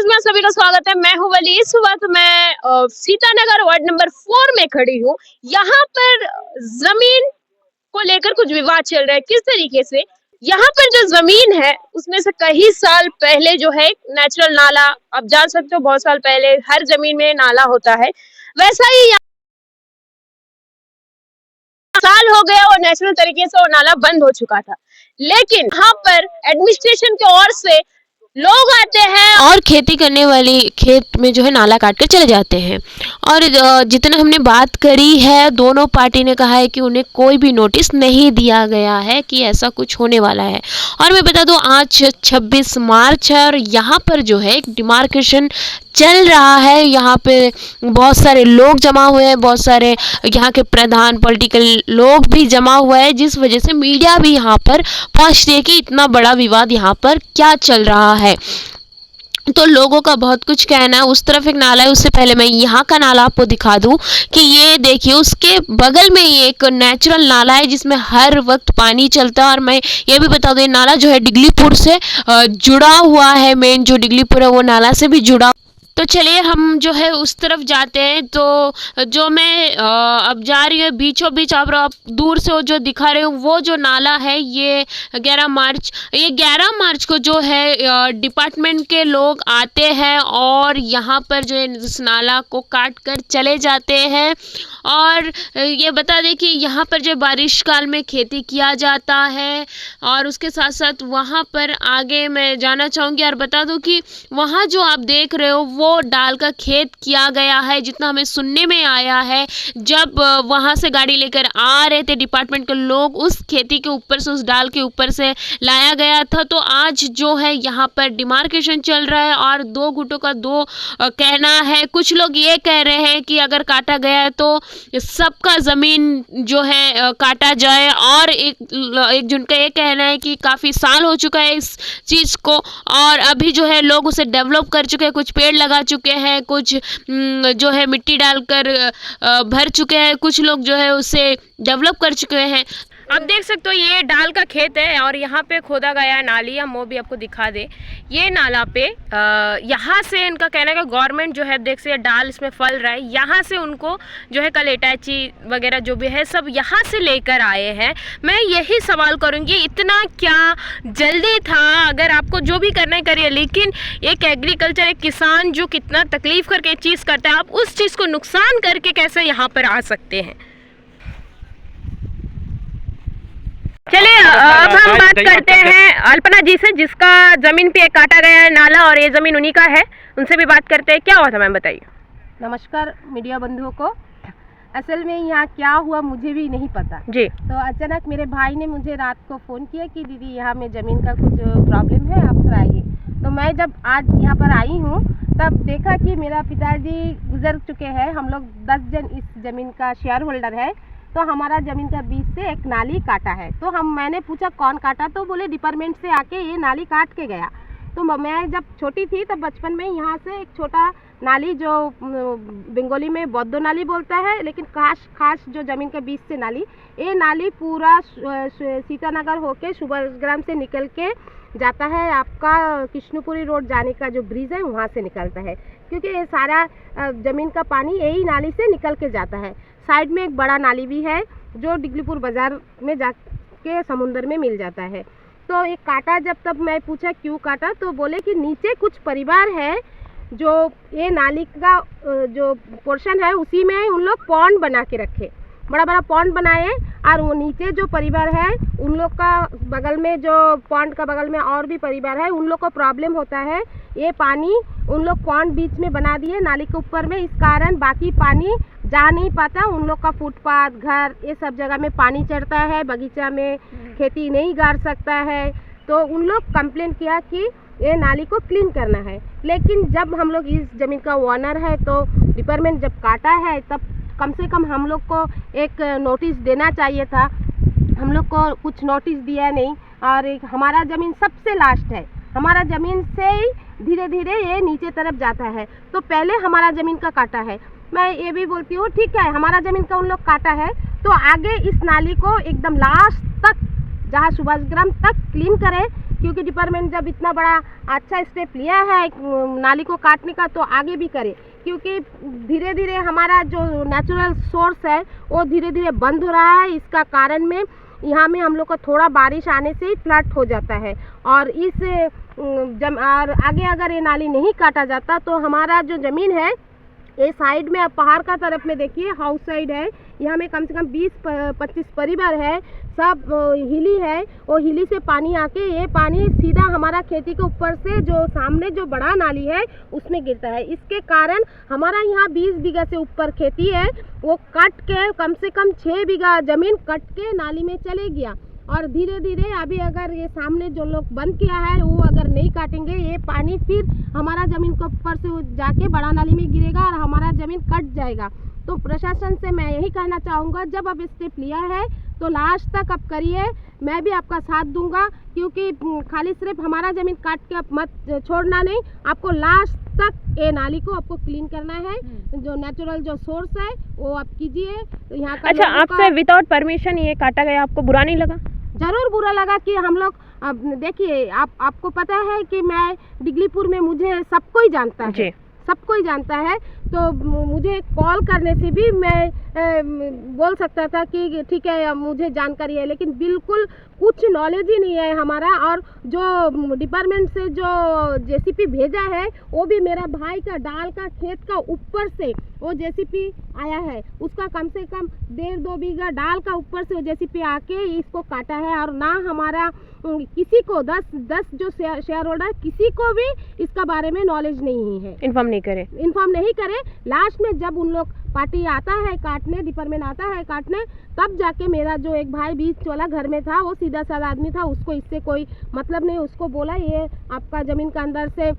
Guys, मैं सभी का स्वागत है। मैं हूँ वली। इस वक्त मैं सीतानगर वार्ड नंबर 4 में खड़ी हूँ। यहाँ पर जमीन को लेकर कुछ विवाद चल रहा है। किस तरीके से यहाँ पर जो जमीन है उसमें से कई साल पहले जो है नेचुरल नाला, आप जान सकते हो, बहुत साल पहले हर जमीन में नाला होता है, वैसा ही साल हो गया और नेचुरल तरीके से वो नाला बंद हो चुका था। लेकिन यहाँ पर एडमिनिस्ट्रेशन की ओर से लोग आते हैं और खेती करने वाली खेत में जो है नाला काट कर चले जाते हैं। और जितना हमने बात करी है, दोनों पार्टी ने कहा है कि उन्हें कोई भी नोटिस नहीं दिया गया है कि ऐसा कुछ होने वाला है। और मैं बता दूं, आज 26 मार्च है और यहाँ पर जो है एक डिमार्केशन चल रहा है। यहाँ पे बहुत सारे लोग जमा हुए हैं, बहुत सारे यहाँ के प्रधान पॉलिटिकल लोग भी जमा हुए हैं, जिस वजह से मीडिया भी यहाँ पर पहुँचती है कि इतना बड़ा विवाद यहाँ पर क्या चल रहा है। तो लोगों का बहुत कुछ कहना है। उस तरफ एक नाला है, उससे पहले मैं यहाँ का नाला आपको दिखा दूँ कि ये देखिए, उसके बगल में ये एक नेचुरल नाला है जिसमें हर वक्त पानी चलता है। और मैं ये भी बता दूँ, ये नाला जो है डिगलीपुर से जुड़ा हुआ है। मेन जो डिगलीपुर है वो नाला से भी जुड़ा। तो चलिए हम जो है उस तरफ जाते हैं। तो जो मैं अब जा रही हूँ बीचों बीच, आप दूर से वो जो दिखा रहे हो वो जो नाला है, ये 11 मार्च को जो है डिपार्टमेंट के लोग आते हैं और यहाँ पर जो है इस नाला को काट कर चले जाते हैं। और ये बता दें कि यहाँ पर जो बारिश काल में खेती किया जाता है। और उसके साथ साथ वहाँ पर आगे मैं जाना चाहूँगी और बता दूँ कि वहाँ जो आप देख रहे हो वो डाल का खेत किया गया है, जितना हमें सुनने में आया है। जब वहाँ से गाड़ी लेकर आ रहे थे डिपार्टमेंट के लोग, उस खेती के ऊपर से, उस डाल के ऊपर से लाया गया था। तो आज जो है यहाँ पर डिमार्केशन चल रहा है और दो गुटों का दो कहना है। कुछ लोग ये कह रहे हैं कि अगर काटा गया है तो सबका ज़मीन जो है काटा जाए। और एक जिनका ये कहना है कि काफ़ी साल हो चुका है इस चीज़ को और अभी जो है लोग उसे डेवलप कर चुके हैं, कुछ पेड़ लगा चुके हैं, कुछ जो है मिट्टी डालकर भर चुके हैं, कुछ लोग जो है उसे डेवलप कर चुके हैं। आप देख सकते हो ये डाल का खेत है और यहाँ पे खोदा गया है नाली। हम वो भी आपको दिखा दे। ये नाला पे यहाँ से इनका कहना है कि गवर्नमेंट जो है, देख से डाल इसमें फल रहा है, यहाँ से उनको जो है कल अटैची वगैरह जो भी है सब यहाँ से लेकर आए हैं। मैं यही सवाल करूँगी, इतना क्या जल्दी था? अगर आपको जो भी करना है करिए, लेकिन एक एग्रीकल्चर, एक किसान जो कितना तकलीफ करके चीज़ करता है, आप उस चीज़ को नुकसान करके कैसे यहाँ पर आ सकते हैं? चलिए अब हम बात करते हैं अल्पना जी से, जिसका जमीन पे काटा गया है नाला और ये जमीन उन्हीं का है। उनसे भी बात करते हैं। क्या हुआ था मैम, बताइए। नमस्कार मीडिया बंधुओं को। असल में यहाँ क्या हुआ मुझे भी नहीं पता जी। तो अचानक मेरे भाई ने मुझे रात को फ़ोन किया कि दीदी यहाँ में ज़मीन का कुछ प्रॉब्लम है, आप थोड़ा आइए। तो मैं जब आज यहाँ पर आई हूँ तब देखा कि मेरा पिताजी गुजर चुके हैं। हम लोग 10 जन इस ज़मीन का शेयर होल्डर है। तो हमारा ज़मीन का बीच से एक नाली काटा है। तो मैंने पूछा कौन काटा, तो बोले डिपार्टमेंट से आके ये नाली काट के गया। तो मैं जब छोटी थी तब बचपन में यहाँ से एक छोटा नाली, जो बंगाली में बौद्ध नाली बोलता है, लेकिन खास जो ज़मीन के बीच से नाली, ये नाली पूरा सीतानगर होके सुबरग्राम से निकल के जाता है। आपका कृष्णपुरी रोड जाने का जो ब्रिज है वहाँ से निकलता है, क्योंकि ये सारा ज़मीन का पानी यही नाली से निकल के जाता है। साइड में एक बड़ा नाली भी है जो डिगलीपुर बाज़ार में जाके समुंदर में मिल जाता है। तो एक काटा, जब तब मैं पूछा क्यों काटा, तो बोले कि नीचे कुछ परिवार है जो ये नाली का जो पोर्शन है उसी में उन लोग पॉन्ड बना के रखे, बड़ा बड़ा पॉन्ड बनाए। और वो नीचे जो परिवार है उन लोग का बगल में, जो पॉन्ड का बगल में और भी परिवार है, उन लोग को प्रॉब्लम होता है। ये पानी उन लोग पॉन्ड बीच में बना दिए नाली के ऊपर में, इस कारण बाकी पानी जा नहीं पाता। उन लोग का फुटपाथ, घर, ये सब जगह में पानी चढ़ता है, बगीचा में खेती नहीं गाड़ सकता है। तो उन लोग कंप्लेन किया कि ये नाली को क्लीन करना है। लेकिन जब हम लोग इस ज़मीन का ओनर है, तो डिपार्टमेंट जब काटा है तब कम से कम हम लोग को एक नोटिस देना चाहिए था। हम लोग को कुछ नोटिस दिया नहीं। और एक हमारा ज़मीन सबसे लास्ट है, हमारा ज़मीन से ही धीरे धीरे ये नीचे तरफ जाता है। तो पहले हमारा ज़मीन का काटा है। मैं ये भी बोलती हूँ, ठीक है हमारा ज़मीन का उन लोग काटा है, तो आगे इस नाली को एकदम लास्ट तक, जहाँ सुभाषग्राम तक क्लीन करें, क्योंकि डिपार्टमेंट जब इतना बड़ा अच्छा स्टेप लिया है नाली को काटने का तो आगे भी करे, क्योंकि धीरे धीरे हमारा जो नेचुरल सोर्स है वो धीरे धीरे बंद हो रहा है। इसका कारण में यहाँ में हम लोग को थोड़ा बारिश आने से ही फ्लड हो जाता है, और और आगे अगर ये नाली नहीं काटा जाता तो हमारा जो ज़मीन है ये साइड में, अब पहाड़ का तरफ में देखिए हाउस साइड है, यहाँ में कम से कम 20-25 परिवार है, सब हिली है, और हिली से पानी आके ये पानी सीधा हमारा खेती के ऊपर से जो सामने जो बड़ा नाली है उसमें गिरता है। इसके कारण हमारा यहाँ 20 बीघा से ऊपर खेती है, वो कट के कम से कम 6 बीघा ज़मीन कट के नाली में चले गया। और धीरे धीरे अभी अगर ये सामने जो लोग बंद किया है वो अगर नहीं काटेंगे ये पानी फिर हमारा ज़मीन के ऊपर से जाके बड़ा नाली में गिरेगा और हमारा ज़मीन कट जाएगा। तो प्रशासन से मैं यही कहना चाहूँगा, जब अब स्टेप लिया है तो लास्ट तक अब करिए, मैं भी आपका साथ दूंगा, क्योंकि खाली सिर्फ हमारा ज़मीन काट के आप मत छोड़ना नहीं, आपको लास्ट तक ये नाली को आपको क्लीन करना है। जो नेचुरल जो सोर्स है वो आप कीजिए। तो यहाँ का अच्छा, आपसे विदाउट परमिशन ये काटा गया, आपको बुरा नहीं लगा? ज़रूर बुरा लगा कि हम लोग, अब देखिए आपको पता है कि मैं डिगलीपुर में, मुझे सबको ही जानता है, सबको ही जानता है, तो मुझे कॉल करने से भी मैं बोल सकता था कि ठीक है मुझे जानकारी है, लेकिन बिल्कुल कुछ नॉलेज ही नहीं है हमारा। और जो डिपार्टमेंट से जो जेसीपी भेजा है वो भी मेरा भाई का डाल का खेत का ऊपर से वो जेसीपी आया है, उसका कम से कम 1.5-2 बीघा डाल का ऊपर से वो जेसीपी आके इसको काटा है। और ना हमारा किसी को 10 जो शेयर होल्डर किसी को भी इसका बारे में नॉलेज नहीं है, इन्फॉर्म नहीं करे। लास्ट में जब उन लोग पार्टी आता है काटने, डिपार्टमेंट आता है काटने, तब जाके मेरा जो एक भाई बीच वाला घर में था, वो सीधा साधा आदमी था, उसको इससे कोई मतलब नहीं, उसको बोला ये आपका ज़मीन के अंदर से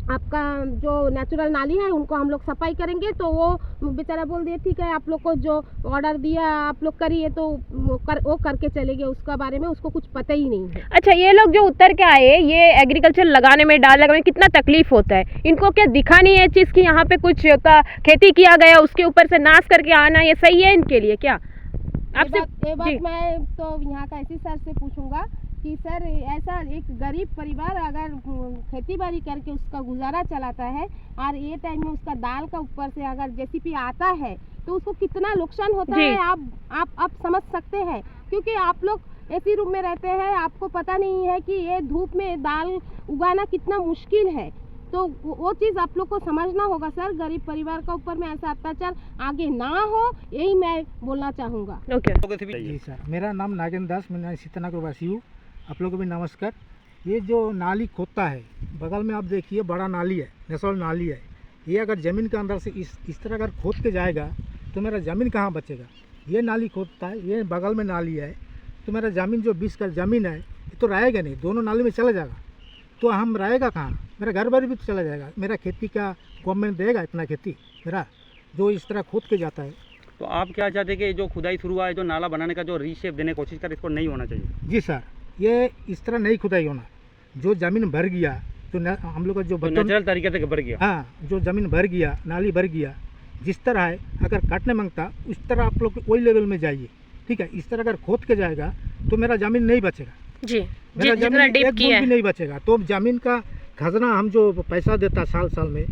आपका जो नेचुरल नाली है उनको हम लोग सफाई करेंगे। तो वो बेचारा बोल दिया ठीक है, आप लोग को जो ऑर्डर दिया आप लोग करिए, तो वो करके चले गए, उसका बारे में उसको कुछ पता ही नहीं है। अच्छा, ये लोग जो उतर के आए, ये एग्रीकल्चर लगाने में, डाल लगाने में कितना तकलीफ होता है, इनको क्या दिखा नहीं है चीज़ कि यहाँ पे कुछ का खेती किया गया, उसके ऊपर से नाश करके आना ये सही है इनके लिए क्या? आपसे ये बात मैं तो यहाँ का इसी सर से पूछूंगा कि सर ऐसा एक गरीब परिवार अगर खेती बाड़ी करके उसका गुजारा चलाता है और ये टाइम में उसका दाल का ऊपर से अगर जेसीपी आता है तो उसको कितना नुकसान होता है आप समझ सकते हैं, क्योंकि आप लोग ऐसी रूम में रहते हैं, आपको पता नहीं है कि ये धूप में दाल उगाना कितना मुश्किल है। तो वो चीज़ आप लोग को समझना होगा सर, गरीब परिवार का ऊपर में ऐसा अत्याचार आगे ना हो, यही मैं बोलना चाहूँगा। जी सर, मेरा नाम नागेंद्र दास, मैं सीतानगर वासी हूँ। आप लोगों को भी नमस्कार। ये जो नाली खोदता है बगल में आप देखिए बड़ा नाली है, नेशनल नाली है, ये अगर ज़मीन के अंदर से इस तरह अगर खोद के जाएगा तो मेरा ज़मीन कहाँ बचेगा? ये नाली खोदता है, ये बगल में नाली है, तो मेरा ज़मीन जो 20 का ज़मीन है ये तो रहेगा नहीं, दोनों नाली में चला जाएगा, तो हम रहेगा कहाँ? मेरा घर बार भी तो चला जाएगा, मेरा खेती का गवर्नमेंट देगा इतना खेती मेरा जो इस तरह खोद के जाता है? तो आप क्या चाहते हैं कि जो खुदाई शुरू हुआ है, जो नाला बनाने का जो रीशेप देने की कोशिश कर, इसको नहीं होना चाहिए? जी सर, ये इस तरह नहीं खुदाई होना, जो ज़मीन भर गया, जो हम लोग का जो नेचुरल तरीके से भर गया, हाँ, जो ज़मीन भर गया, नाली भर गया, जिस तरह है अगर काटने मांगता उस तरह आप लोग वही लेवल में जाइए, ठीक है? इस तरह अगर खोद के जाएगा तो मेरा ज़मीन नहीं बचेगा जी, मेरा ज़मीन एक बूंद भी नहीं बचेगा। तो ज़मीन का खजाना हम जो पैसा देता साल में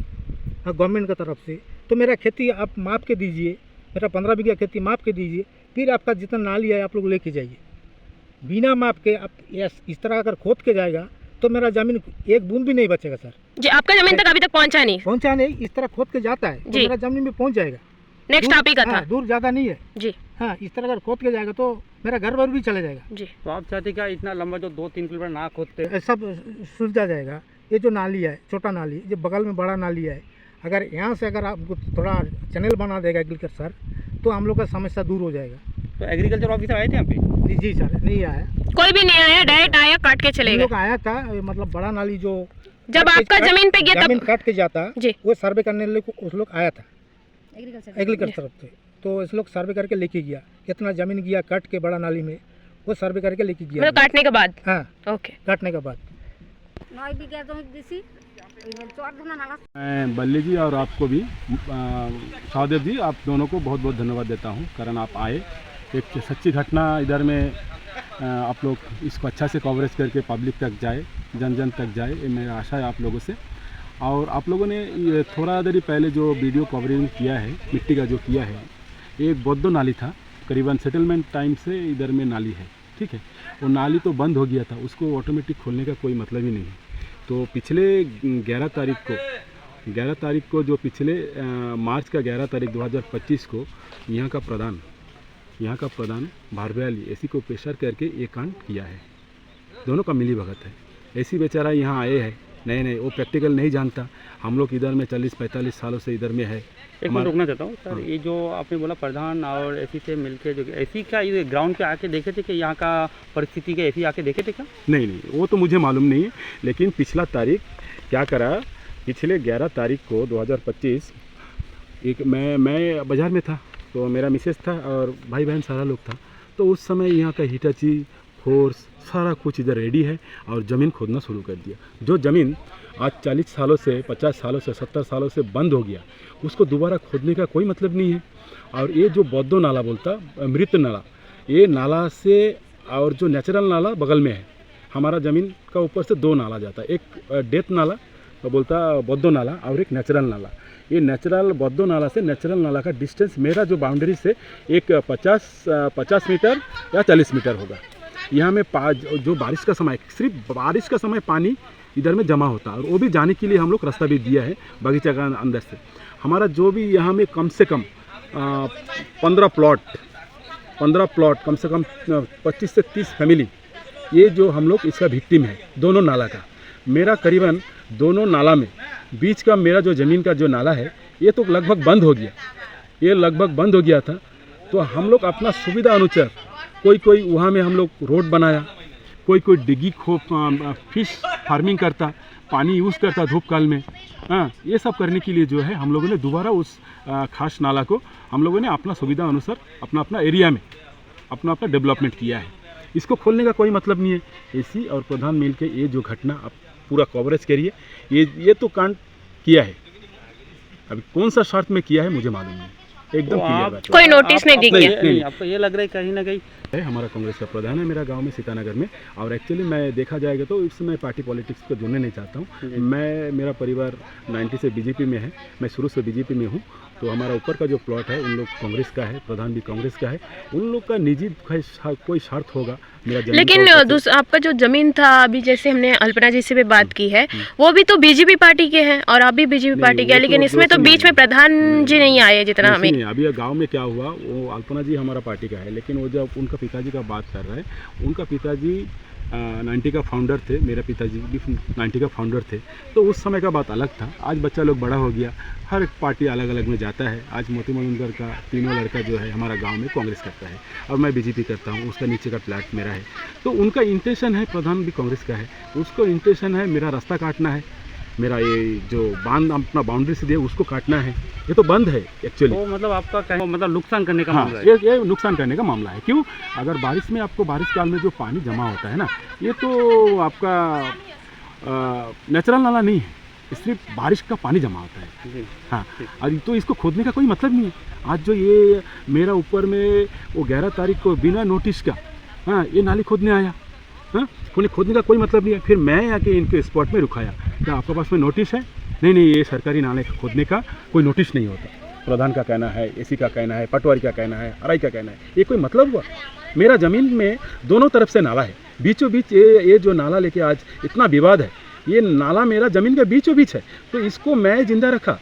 गवर्नमेंट की तरफ से, तो मेरा खेती आप माप के दीजिए, मेरा 15 बीघा खेती माप के दीजिए, फिर आपका जितना नाली है आप लोग लेके जाइए। बिना माप के आप इस तरह अगर खोद के जाएगा तो मेरा ज़मीन एक बूंद भी नहीं बचेगा सर जी। आपका ज़मीन तक अभी तक पहुंचा नहीं, इस तरह खोद के जाता है तो मेरा ज़मीन में पहुंच जाएगा। नेक्स्ट आप ही का था, दूर ज़्यादा नहीं है जी। हाँ, इस तरह अगर खोद के जाएगा तो मेरा घर बार भी चला जाएगा जी। तो आप चाहते क्या इतना लंबा जो 2-3 किलोमीटर ना खोदते? सब सुलझा जाएगा। ये जो नाली है, छोटा नाली, जो बगल में बड़ा नाली है, अगर यहाँ से अगर आपको थोड़ा चैनल बना देगा एग्रीकल्चर सर, तो हम लोग का समस्या दूर हो जाएगा। तो एग्रीकल्चर ऑफिसर आए थे यहाँ पे? जी सर, नहीं आया, कोई भी नहीं आया, डायरेक्ट आया काट के चले गए। लोग आया था, मतलब बड़ा नाली जो जब आपका ज़मीन पे गया ज़मीन काट के जाता जी, वो सर्वे करने उस लोग आया था एग्रीकल्चर तरफ से, तो इस लोग सर्वे करके लेके गया, कितना ज़मीन गया काट के बड़ा नाली में, वो सर्वे करके लेके गया। मतलब काटने के बाद? हाँ, ओके, काटने के बाद। मैं बल्ली जी और आपको भी सहदेव जी, आप दोनों को बहुत बहुत धन्यवाद देता हूं, कारण आप आए। एक सच्ची घटना इधर में आप लोग इसको अच्छा से कवरेज करके पब्लिक तक जाए, जन जन तक जाए, ये मेरा आशा है आप लोगों से। और आप लोगों ने ये थोड़ा देर पहले जो वीडियो कवरिंग किया है मिट्टी का जो किया है, एक बौद्ध नाली था, करीबन सेटलमेंट टाइम से इधर में नाली है, ठीक है। वो नाली तो बंद हो गया था, उसको ऑटोमेटिक खोलने का कोई मतलब ही नहीं है। तो पिछले 11 तारीख को जो पिछले मार्च का 11 तारीख 2025 को यहाँ का प्रधान भारवेली ऐसी को प्रेशर करके ये कांड किया है। दोनों का मिली भगत है। ऐसी बेचारा यहाँ आए हैं, नहीं वो प्रैक्टिकल नहीं जानता। हम लोग इधर में 40-45 सालों से इधर में है। एक मैं रोकना चाहता हूँ सर, ये जो आपने बोला प्रधान और ऐसी से मिलके जो ऐसी क्या ये ग्राउंड पे आके देखे थे कि यहाँ का परिस्थिति के ऐसी आके देखे थे क्या? नहीं वो तो मुझे मालूम नहीं है, लेकिन पिछला तारीख क्या करा, पिछले 11 तारीख को 2025 एक मैं बाज़ार में था, तो मेरा मिसेस था और भाई बहन सारा लोग था। तो उस समय यहाँ का हिटाची फोर्स सारा कुछ इधर रेडी है और ज़मीन खोदना शुरू कर दिया। जो ज़मीन आज 40 सालों से 50 सालों से 70 सालों से बंद हो गया, उसको दोबारा खोदने का कोई मतलब नहीं है। और ये जो बौद्ध नाला बोलता, मृत नाला, ये नाला से और जो नेचुरल नाला बगल में है, हमारा ज़मीन का ऊपर से 2 नाला जाता है, एक डेथ नाला तो बोलता बौद्ध नाला और एक नेचुरल नाला। ये नेचुरल बौद्ध नाला से नेचुरल नाला का डिस्टेंस मेरा जो बाउंड्री से एक 50 मीटर या 40 मीटर होगा। यहाँ में जो बारिश का समय, सिर्फ बारिश का समय पानी इधर में जमा होता है, और वो भी जाने के लिए हम लोग रास्ता भी दिया है बगीचा का अंदर से। हमारा जो भी यहाँ में कम से कम 15 प्लॉट कम से कम 25 से 30 फैमिली, ये जो हम लोग इसका विक्टिम है दोनों नाला का। मेरा करीबन दोनों नाला में बीच का मेरा जो ज़मीन का जो नाला है, ये तो लगभग बंद हो गया था। तो हम लोग अपना सुविधा अनुसार कोई वहाँ में हम लोग रोड बनाया, कोई डिगी फिश फार्मिंग करता, पानी यूज़ करता धूप काल में। ये सब करने के लिए जो है हम लोगों ने दोबारा उस खास नाला को हम लोगों ने अपना सुविधा अनुसार अपना एरिया में अपना डेवलपमेंट किया है। इसको खोलने का कोई मतलब नहीं है। एसी और प्रधान मिल के ये जो घटना आप पूरा कवरेज करिए। ये तो कांड किया है, अभी कौन सा शर्त में किया है मुझे मालूम नहीं, एकदम क्लियर बात। कोई नोटिस नहीं दी गया? नहीं, आपको ये लग रहा है कहीं ना कहीं है हमारा कांग्रेस का प्रधान है मेरा गांव में सीतानगर में। और एक्चुअली मैं देखा जाएगा तो इस समय पार्टी पॉलिटिक्स को जुड़ने नहीं चाहता हूँ। मेरा परिवार 90 से बीजेपी में है, मैं शुरू से बीजेपी में हूँ। तो हमारा ऊपर का जो प्लॉट है उन लोग कांग्रेस का है, प्रधान भी कांग्रेस का है। उन लोग का निजी कोई स्वार्थ होगा मेरा जमीन। लेकिन आपका जो जमीन था, अभी जैसे हमने अल्पना जी से भी बात की है, वो भी तो बीजेपी पार्टी के हैं और आप भी बीजेपी पार्टी के हैं, लेकिन इसमें तो बीच में प्रधान जी नहीं आए जितना हमें। अभी गाँव में क्या हुआ, वो अल्पना जी हमारा पार्टी का है, लेकिन वो जब उनका पिताजी का बात कर रहा है, उनका पिताजी 90 का फाउंडर थे, मेरा पिताजी भी 90 का फाउंडर थे। तो उस समय का बात अलग था। आज बच्चा लोग बड़ा हो गया, हर एक पार्टी अलग अलग में जाता है। आज मोती मलुंगर का तीनों लड़का जो है हमारा गांव में कांग्रेस करता है और मैं बीजेपी करता हूं। उसका नीचे का प्लाट मेरा है। तो उनका इंटेंशन है, प्रधान भी कांग्रेस का है, उसको इंटेंशन है मेरा रास्ता काटना है, मेरा ये जो बांध अपना बाउंड्री से दिया उसको काटना है। ये तो बंद है एक्चुअली। तो मतलब आपका मतलब नुकसान करने का मामला है। ये नुकसान करने का मामला है। क्यों? अगर बारिश में आपको बारिश काल में जो पानी जमा होता है ना, ये तो आपका नेचुरल नाला नहीं है, सिर्फ बारिश का पानी जमा होता है। हाँ, और तो इसको खोदने का कोई मतलब नहीं है। आज जो ये मेरा ऊपर में वो 11 तारीख को बिना नोटिस का ये नाली खोदने आया। खोदने का कोई मतलब नहीं है। फिर मैं आके इनके स्पॉट में रुकाया, क्या आपके पास में नोटिस है? नहीं, ये सरकारी नाले खोदने का कोई नोटिस नहीं होता। प्रधान का कहना है, एसी का कहना है, पटवारी का कहना है, आरआई का कहना है, ये कोई मतलब हुआ? मेरा ज़मीन में दोनों तरफ से नाला है, बीचों बीच ये जो नाला लेके आज इतना विवाद है, ये नाला मेरा ज़मीन के बीचों बीच है। तो इसको मैं जिंदा रखा,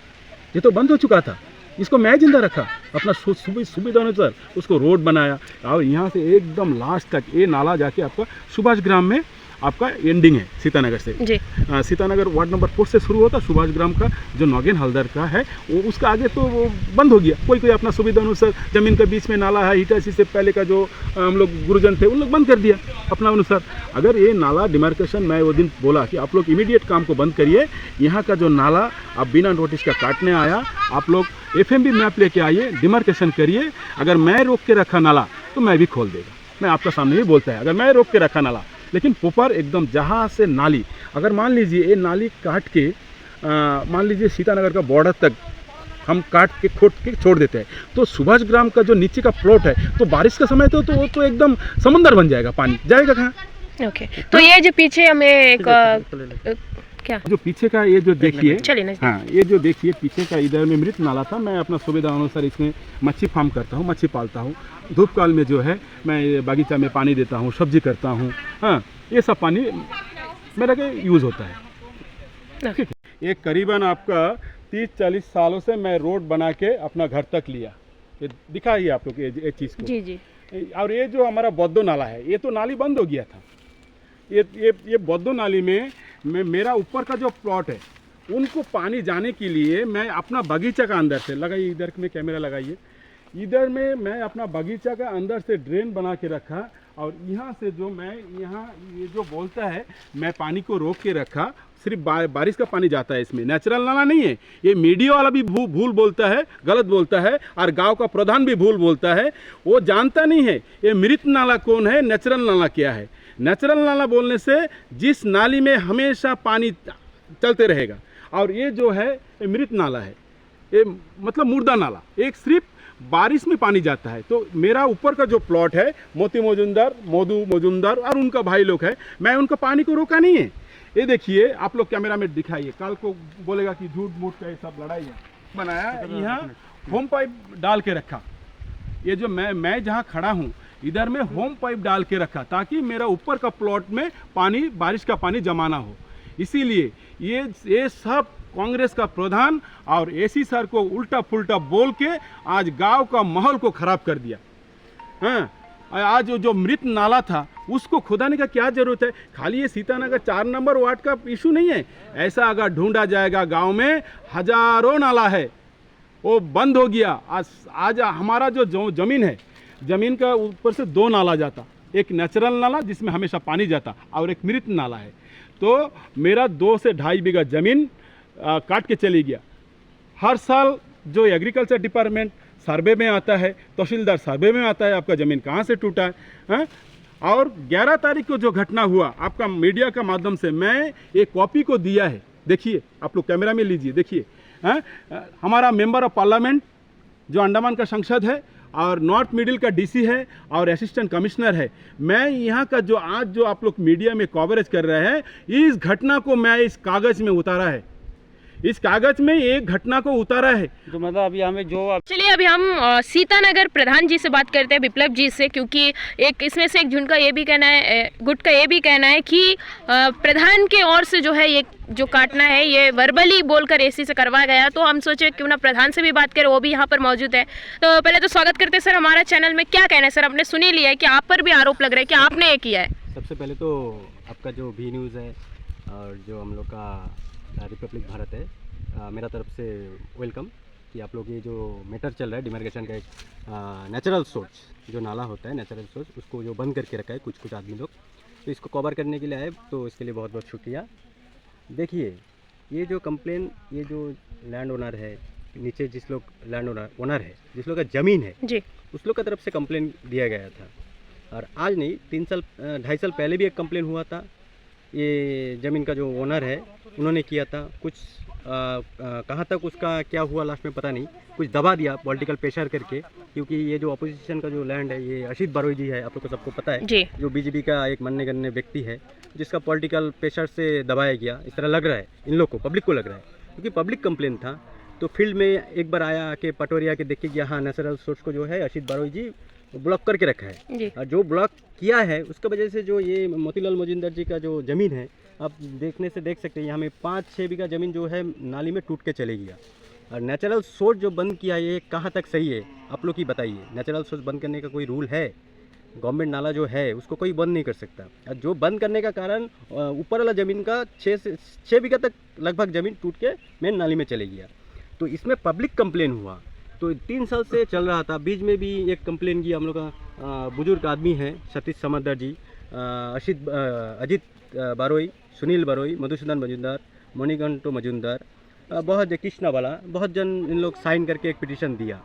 ये तो बंद हो चुका था, इसको मैं जिंदा रखा, अपना सुविधा अनुसार उसको रोड बनाया। और यहाँ से एकदम लास्ट तक ये नाला जाके आपका सुभाष ग्राम में आपका एंडिंग है, सीतानगर से जी। सीतानगर वार्ड नंबर 4 से शुरू होता, सुभाष ग्राम का जो नौगेन हल्दर का है वो उसका आगे तो वो बंद हो गया। कोई अपना सुविधा अनुसार ज़मीन के बीच में नाला है, हिटाची से पहले का जो हम लोग गुरुजन थे उन लोग बंद कर दिया अपना अनुसार। अगर ये नाला डिमार्केशन, मैं वो दिन बोला कि आप लोग इमीडिएट काम को बंद करिए, यहाँ का जो नाला आप बिना नोटिस का काटने आया, आप लोग FMB मैप लेके आइए, डिमार्केशन करिए। अगर मैं रोक के रखा नाला तो मैं भी खोल देगा, मैं आपका सामने ही बोलता है, अगर मैं रोक के रखा नाला। लेकिन ऊपर एकदम जहाँ से नाली, अगर मान लीजिए ये नाली काट के मान लीजिए सीतानगर का बॉर्डर तक हम काट के खोद के छोड़ देते हैं। तो सुभाष ग्राम का जो नीचे का प्लॉट है, तो बारिश का समय तो वो तो एकदम समंदर बन जाएगा, पानी जाएगा कहाँ? ओके, तो ये जो पीछे हमें एक क्या जो पीछे का ये जो देखिए, चलिए ना। हाँ, ये जो देखिए पीछे का इधर में मृत नाला था। मैं अपना सुविधा अनुसार इसमें मच्छी फार्म करता हूँ, मच्छी पालता हूँ। धूप काल में जो है मैं बागीचा में पानी देता हूँ, सब्जी करता हूँ। हाँ, ये सब पानी मेरा के यूज़ होता है। ठीक है, ये करीबन आपका 30-40 सालों से मैं रोड बना के अपना घर तक लिया। ये दिखाइए आप लोग ये चीज़ को। जी जी। और ये जो हमारा बौद्धो नाला है, ये तो नाली बंद हो गया था। ये बौद्धो नाली में मेरा ऊपर का जो प्लॉट है, उनको पानी जाने के लिए मैं अपना बगीचा का अंदर से लगाइए, इधर में कैमरा लगाइए, इधर में मैं अपना बगीचा का अंदर से ड्रेन बना के रखा। और यहाँ से जो मैं यहाँ ये जो बोलता है, मैं पानी को रोक के रखा। सिर्फ बारिश का पानी जाता है इसमें, नेचुरल नाला नहीं है। ये मीडिया वाला भी भूल बोलता है, गलत बोलता है, और गांव का प्रधान भी भूल बोलता है। वो जानता नहीं है ये मृत नाला कौन है, नेचुरल नाला क्या है। नेचुरल नाला बोलने से जिस नाली में हमेशा पानी चलते रहेगा, और ये जो है ये मृत नाला है, ये मतलब मुर्दा नाला, एक सिर्फ बारिश में पानी जाता है। तो मेरा ऊपर का जो प्लॉट है, मोती मजुमदार, मोदू मजुमदार और उनका भाई लोग है, मैं उनका पानी को रोका नहीं है। ये देखिए, आप लोग कैमरा में दिखाइए, कल को बोलेगा कि झूठ मूठ का ये सब लड़ाई है। बनाया यहाँ होम पाइप डाल के रखा। ये जो मैं जहाँ खड़ा हूँ, इधर में होम पाइप डाल के रखा, ताकि मेरा ऊपर का प्लॉट में पानी, बारिश का पानी जमा ना हो। इसीलिए ये सब कांग्रेस का प्रधान और एसी सर को उल्टा पुल्टा बोल के आज गांव का माहौल को खराब कर दिया। हाँ, आज जो मृत नाला था उसको खुदाने का क्या जरूरत है? खाली ये सीतानगर 4 नंबर वार्ड का इशू नहीं है। ऐसा अगर ढूंढा जाएगा, गांव में हजारों नाला है, वो बंद हो गया। आज हमारा जो जमीन है, जमीन का ऊपर से 2 नाला जाता, एक नेचुरल नाला जिसमें हमेशा पानी जाता, और एक मृत नाला है। तो मेरा 2 से 2.5 बीघा ज़मीन काट के चली गया। हर साल जो एग्रीकल्चर डिपार्टमेंट सर्वे में आता है, तहसीलदार सर्वे में आता है, आपका ज़मीन कहाँ से टूटा है। और 11 तारीख को जो घटना हुआ, आपका मीडिया का माध्यम से मैं एक कॉपी को दिया है, देखिए आप लोग कैमरा में लीजिए, देखिए। हमारा मेंबर ऑफ पार्लियामेंट जो अंडमान का सांसद है, और नॉर्थ मिडिल का डीसी है, और असिस्टेंट कमिश्नर है, मैं यहाँ का जो आज जो आप लोग मीडिया में कवरेज कर रहे हैं, इस घटना को मैं इस कागज़ में उतारा है, इस कागज में एक घटना को उतारा है। जो मतलब अभी हमें जो चलिए अभी हम सीतानगर प्रधान जी से बात करते हैं, विप्लव जी से, क्योंकि एक इसमें से एक झुंड का ये भी कहना है, गुट का ये भी कहना है कि प्रधान के ओर से जो है ये जो काटना है ये वर्बली बोलकर एसी से करवाया गया। तो हम सोचे क्यों ना प्रधान से भी बात करें, वो भी यहाँ पर मौजूद है। तो पहले तो स्वागत करते हैं सर हमारा चैनल में। क्या कहना है सर, आपने सुन ही लिया है कि आप पर भी आरोप लग रहा है कि आपने ये किया है। सबसे पहले तो आपका जो भी न्यूज़ है और जो हम लोग का रिपब्लिक भारत है, मेरा तरफ से वेलकम कि आप लोग ये जो मैटर चल रहा है डिमार्केशन का, एक नेचुरल सोर्स जो नाला होता है, नेचुरल सोर्स, उसको जो बंद करके रखा है कुछ आदमी लोग, तो इसको कवर करने के लिए आए, तो इसके लिए बहुत बहुत शुक्रिया। देखिए, ये जो कंप्लेन, ये जो लैंड ओनर है, नीचे जिस लोग लैंड ओनर है, जिस लोग का ज़मीन है जी, उस लोग का तरफ से कंप्लेन दिया गया था। और आज नहीं, 2.5 साल पहले भी एक कंप्लेन हुआ था। ये ज़मीन का जो ओनर है उन्होंने किया था। कुछ कहाँ तक उसका क्या हुआ लास्ट में पता नहीं, कुछ दबा दिया पॉलिटिकल प्रेशर करके, क्योंकि ये जो अपोजिशन का जो लैंड है, ये अशीत बरोई जी है, आप लोग को सबको पता है जी, जो बीजेपी का एक मानने गण्य व्यक्ति है, जिसका पॉलिटिकल प्रेशर से दबाया गया, इस तरह लग रहा है इन लोग को, पब्लिक को लग रहा है, क्योंकि पब्लिक कंप्लेन था। तो फील्ड में एक बार आया कि पटोरिया के देख के गया, हाँ नेचुरल सोर्स को जो है अशीत बरोई जी ब्लॉक करके रखा है जी। और जो ब्लॉक किया है उसकी वजह से जो ये मोतीलाल मजुमदार जी का जो ज़मीन है, आप देखने से देख सकते हैं, यहाँ में 5-6 बीघा ज़मीन जो है नाली में टूट के चले गया। और नेचुरल सोर्स जो बंद किया, ये कहाँ तक सही है आप लोग ही बताइए। नेचुरल सोर्स बंद करने का कोई रूल है? गवर्नमेंट नाला जो है उसको कोई बंद नहीं कर सकता। और जो बंद करने का कारण ऊपर वाला ज़मीन का 6 बीघा तक लगभग ज़मीन टूट के मेन नाली में चले गया। तो इसमें पब्लिक कंप्लेन हुआ, तो 3 साल से चल रहा था। बीच में भी एक कंप्लेन की हम लोग का बुजुर्ग आदमी है सतीश समदर जी, अजीत बरोई, सुनील बरोई, मधुसूदन मजुमदार, मणिकंठो मजुमदार, बहुत कृष्णा वाला, बहुत जन इन लोग साइन करके एक पिटीशन दिया।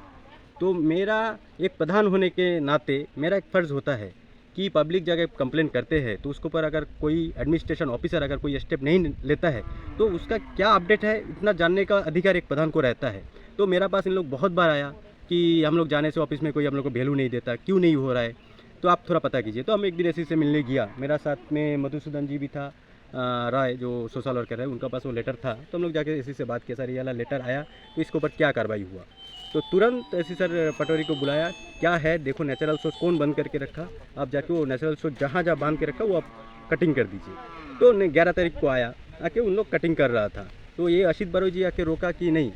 तो मेरा एक प्रधान होने के नाते मेरा एक फ़र्ज़ होता है कि पब्लिक जगह कंप्लेन करते हैं तो उसके ऊपर अगर कोई एडमिनिस्ट्रेशन ऑफिसर अगर कोई स्टेप नहीं लेता है तो उसका क्या अपडेट है, इतना जानने का अधिकार एक प्रधान को रहता है। तो मेरा पास इन लोग बहुत बार आया कि हम लोग जाने से ऑफिस में कोई हम लोग को वैल्यू नहीं देता, क्यों नहीं हो रहा है, तो आप थोड़ा पता कीजिए। तो हम एक दिन एसी से मिलने गया, मेरा साथ में मधुसूदन जी भी था, राय जो सोशल वर्कर है, उनका पास वो लेटर था। तो हम लोग जाके एसी से बात किया, सर ये वाला लेटर आया तो इसके ऊपर क्या कार्रवाई हुआ। तो तुरंत एसी सर पटवारी को बुलाया, क्या है देखो नेचुरल सोर्स कौन बंद करके रखा, आप जाके वो नेचुरल सोर्स जहाँ जहाँ बांध के रखा वो आप कटिंग कर दीजिए। तो 11 तारीख को आया, आके उन लोग कटिंग कर रहा था। तो ये अशीत बरोई जी आके रोका कि नहीं,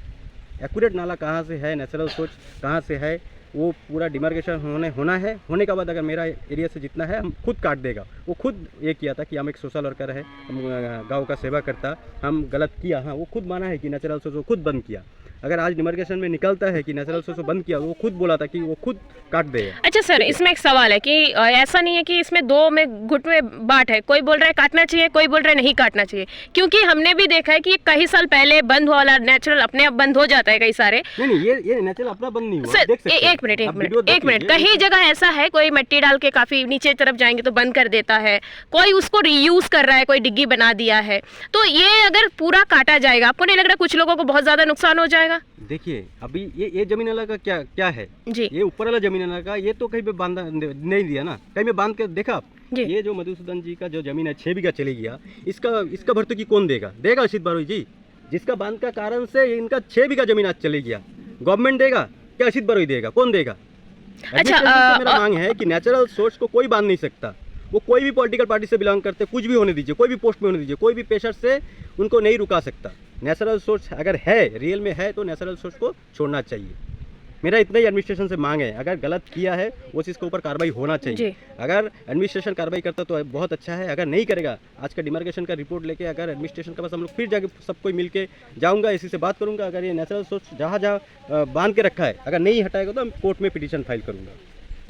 एक्यूरेट नाला कहाँ से है, नेचुरल सोर्स कहाँ से है, वो पूरा डिमार्केशन होना है। होने के बाद अगर मेरा एरिया से जितना है हम खुद काट देगा। वो खुद ये किया था कि हम एक सोशल वर्कर है, हम गांव का सेवा करता, हम गलत किया। हाँ, वो खुद माना है कि नेचुरल सोर्स वो खुद बंद किया। अगर आज डिमार्केशन में निकलता है कि नेचुरल सोर्स बंद किया, वो खुद बोला था कि वो खुद काट देगा। अच्छा सर, इसमें एक सवाल है कि ऐसा नहीं है कि इसमें दो में गुट में बांट है, कोई बोल रहा है काटना चाहिए, कोई बोल रहा है नहीं काटना चाहिए, क्योंकि हमने भी देखा है कि कई साल पहले बंद हुआ वाला नेचुरल अपने आप बंद हो जाता है कई सारे। नहीं, ये नेचुरल अपना बंद नहीं हुआ। सर देख सकते हैं। एक मिनट, कहीं जगह ऐसा है कोई मिट्टी डाल के काफी नीचे तरफ जाएंगे तो बंद कर देता है, कोई उसको रीयूज कर रहा है, कोई डिग्गी बना दिया है। तो ये अगर पूरा काटा जाएगा, आपको नहीं लग रहा कुछ लोगों को बहुत ज्यादा नुकसान हो जाएगा? देखिए अभी ये जमीन वाला का क्या है जी, ये ऊपर वाला जमीन वाला का ये तो कहीं पे बांधा नहीं दिया ना, कहीं पे बांध के देखा आप। ये जो मधुसूदन जी का जो जमीन है 6 बीघा चली गया, इसका भर्तुकी कौन देगा अशीत बरोई जी, जिसका बांध का कारण से इनका 6 बीघा जमीन आज चली गया। गवर्नमेंट देगा क्या अशीत बरोई देगा, कौन देगा? अच्छा, मेरा मांग है कि नेचुरल सोर्स को कोई बांध नहीं सकता। वो कोई भी पॉलिटिकल पार्टी से बिलोंग करते, कुछ भी होने दीजिए, कोई भी पोस्ट में होने दीजिए, कोई भी पेशर से उनको नहीं रुका सकता। नेचुरल सोर्स अगर है, रियल में है, तो नेचुरल सोर्स को छोड़ना चाहिए। मेरा इतना ही एडमिनिस्ट्रेशन से मांग है, अगर गलत किया है वो चीज़ के ऊपर कार्रवाई होना चाहिए। अगर एडमिनिस्ट्रेशन कार्रवाई करता तो बहुत अच्छा है, अगर नहीं करेगा, आज का डिमार्केशन का रिपोर्ट लेके अगर एडमिनिस्ट्रेशन के पास हम लोग फिर जाके सब कोई मिल के जाऊँगा, इसी से बात करूँगा। अगर ये नेचुरल सोर्स जहाँ जहाँ बांध के रखा है अगर नहीं हटाएगा तो हम कोर्ट में पिटीशन फाइल करूँगा।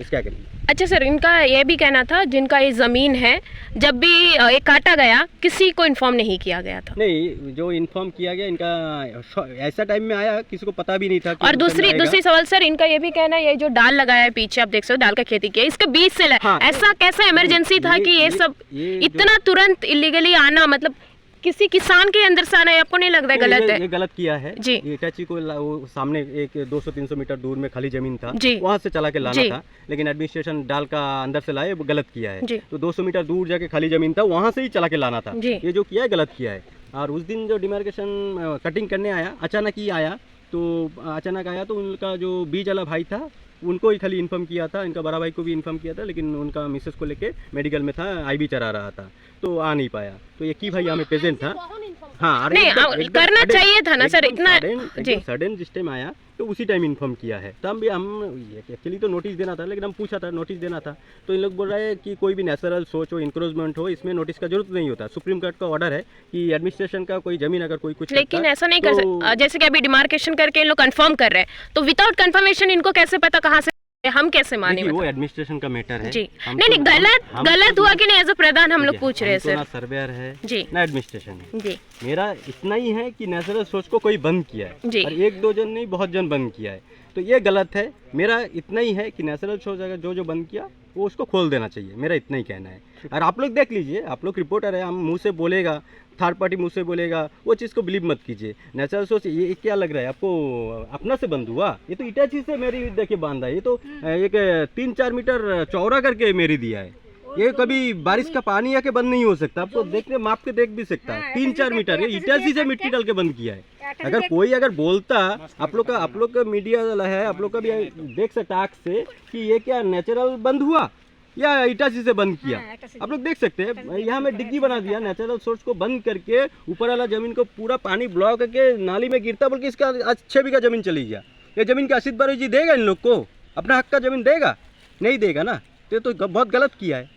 इसका क्या करेंगे? अच्छा सर, इनका ये भी कहना था जिनका ये ज़मीन है, जब भी ये काटा गया किसी को इन्फॉर्म नहीं किया गया था। नहीं, जो इन्फॉर्म किया गया इनका ऐसा टाइम में आया, किसी को पता भी नहीं था कि और दूसरी सवाल सर, इनका ये भी कहना है ये जो डाल लगाया है पीछे, आप देख सकते हो डाल का खेती किया, इसके बीच से ऐसा कैसा इमरजेंसी था कि ये सब इतना तुरंत इलीगली आना, मतलब किसी किसान के अंदर से आना, आपको नहीं लग रहा है गलत है? ये गलत किया है जी। ये इटाची को वो सामने एक 200-300 मीटर दूर में खाली जमीन था, जी। वहां से चला के लाना था, लेकिन एडमिनिस्ट्रेशन डाल का अंदर से लाए, वो गलत किया है। तो 200 मीटर दूर जाके खाली जमीन था, वहां से ही चला के लाना था। ये जो किया है गलत किया है। और उस दिन जो डिमार्केशन कटिंग करने आया, अचानक ही आया, तो अचानक आया तो उनका जो बीज वाला भाई था उनको ही खाली इन्फॉर्म किया था, इनका बड़ा भाई को भी इन्फॉर्म किया था, लेकिन उनका मिसेस को लेके मेडिकल में था, आईबी चरा रहा था, तो आ नहीं पाया। तो ये की भाई हमें प्रेजेंट था। हाँ, नहीं करना चाहिए था ना सर, इतना सडन जिस टाइम आया तो उसी टाइम इन्फॉर्म किया है। तब भी हम एक्चुअली तो नोटिस देना था, लेकिन हम पूछा था नोटिस देना था, तो इन लोग बोल रहे हैं कि कोई भी नेचुरल सोच हो, इंक्रोचमेंट हो, इसमें नोटिस का जरूरत नहीं होता। सुप्रीम कोर्ट का ऑर्डर है कि एडमिनिस्ट्रेशन का कोई जमीन अगर कोई कुछ, लेकिन ऐसा नहीं कर सकते। जैसे कि अभी डिमार्केशन करके इन लोग कंफर्म कर रहे हैं, तो विदाउट कंफर्मेशन इनको कैसे पता कहाँ से, हम कैसे माने? वो एडमिनिस्ट्रेशन का मैटर है जी। नहीं, गलत हुआ कि नहीं, एज अ प्रधान हम लोग पूछ रहे हैं सर। ना सर्वेयर है जी, ना एडमिनिस्ट्रेशन है जी। मेरा इतना ही है कि नेचुरल सोच को कोई बंद किया है जी। और 1-2 जन नहीं, बहुत जन बंद किया है, तो ये गलत है। मेरा इतना ही है कि नेचुरल सोच अगर जो बंद किया वो उसको खोल देना चाहिए, मेरा इतना ही कहना है। और आप लोग देख लीजिए, आप लोग रिपोर्टर है, हम मुंह से बोलेगा, थर्ड पार्टी मुंह से बोलेगा, वो चीज़ को बिलीव मत कीजिए। नेचुरल सोच ये क्या लग रहा है आपको, अपना से बंद हुआ? ये तो इटाची से मेरी देखिए बांधा है, ये तो एक 3-4 मीटर चौड़ा करके मेरी दिया है। ये कभी बारिश का पानी आके बंद नहीं हो सकता, आपको देखने माप के देख भी सकता है। 3-4 मीटर ये इटाची से मिट्टी डाल के बंद किया है। अगर कोई बोलता, आप लोग का मीडिया है, आप लोग का भी देख सकता आँख से कि ये क्या नेचुरल बंद हुआ या इटाची से बंद किया, आप लोग देख सकते हैं। यहाँ में डिग्गी बना दिया, नेचुरल सोर्स को बंद करके ऊपर वाला जमीन को पूरा पानी ब्लॉक करके नाली में गिरता, बल्कि इसका आज 6 बीघा जमीन चली गया। ये जमीन का अशीत बरोई जी देगा इन लोग को? अपना हक का जमीन देगा? नहीं देगा ना, तो बहुत गलत किया है।